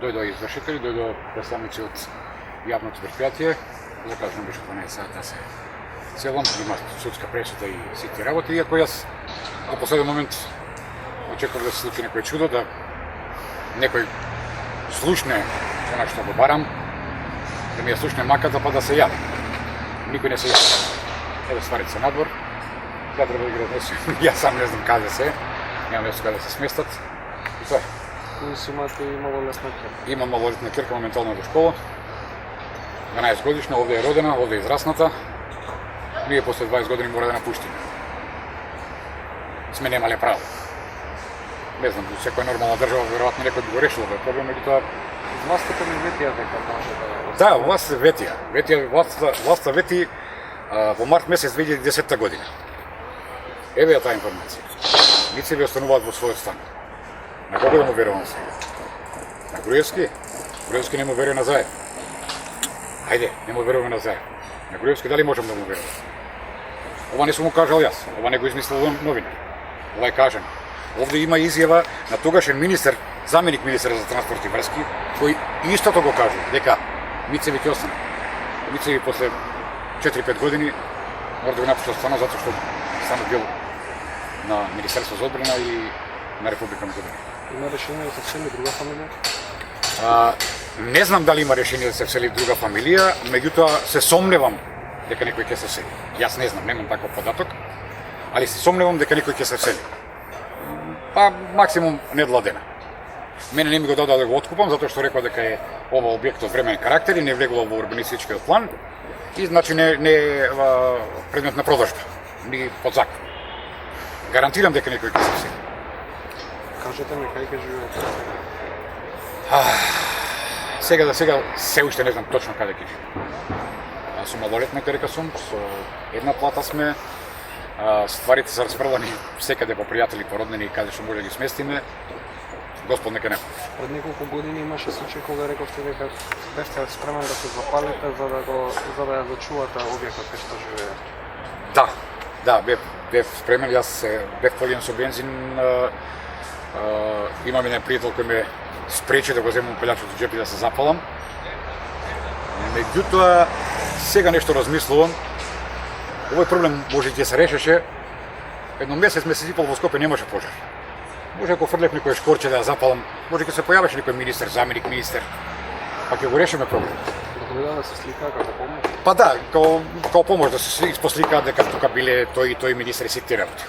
дојдоа извршители, дојдоа представници од јавното предпријатие, закажано беше 12 сата се целом, има судска пресуда и сите работи, иако јас на последен момент очекував да се случи некој чудо, да некој слушне она што го барам, да ми ја слушне маката па да се јави. Никој не се јави. Еве стварите се надвор, ја треба да ги разнесем, јас сам не знам каде се, нема место каде се сместат. И тоа е. Кои си имате и малолетна ќерка? Имам малолетна ќерка моментално до школа. 12 годишна, овде е родена, овде е израсната. Ние после 20 години мора да напуштиме. Сме немале право. Не знам, во секоја нормална држава веројатно некој би го решил овој проблем, меѓутоа Властите ми ветија дека може да... да, власт ветија. Власта вети во март месец 2010 година. Еве ја таа информација. Лице ви остануваат во својот стан. На кого да му верувам сега? На Груевски? Груевски не му верува на Заев. Ајде, не му веруваме на Заев. На Груевски дали можам да му верувам? Ова не сум му кажал јас, ова не го измислил новинар. Ова е кажано. Овде има изјава на тогашен министер, заменик министер за транспорт и врски, кој истото го кажа, дека Мицеви ќе остане. Мицеви после 4-5 години мора да го напушта станот затоа што станот бил на Министерство за одбрана и на Република Македонија. Има решение да се всели друга фамилија? Не знам дали има решение да се всели друга фамилија, меѓутоа се сомневам дека некој ќе се всели. Јас не знам, немам таков податок, али се сомневам дека некој ќе се всели. Па максимум не дладена. Мене не ми го дадоа да го откупам, затоа што рекоа дека е ова објект од временен карактер и не влегува во урбанистичкиот план и значи не е предмет на продажба, ни под закон. Гарантирам дека некој ќе се всели. Кажете ми кај ќе живеете сега? Сега се уште не знам точно каде ќе живеам. Сум малолетна ќерка сум, со една плата сме, стварите се распрдани секаде по пријатели, по роднини и каде што може да ги сместиме. Господ нека не. Пред неколку години имаше случај кога рековте дека бевте спремен да се запалите за да ја зачувате објектот кај што живеете. Да, бев спремен, јас бев полиен со бензин, имам еден пријател кој ме спречи да го земам пелјачот од џеп и да се запалам. Меѓутоа, сега нешто размислувам. Овој проблем може ќе се решеше. Едно месец и пол во Скопје немаше пожар. Може ако фрлев некој шкорче да ја запалам, може ќе се појавеше некој министер, заменик министер, па ќе го решиме проблем. Да се слика како помош? Па да, како помош да се испосликаат дека тука биле тој и тој министер и сите работи.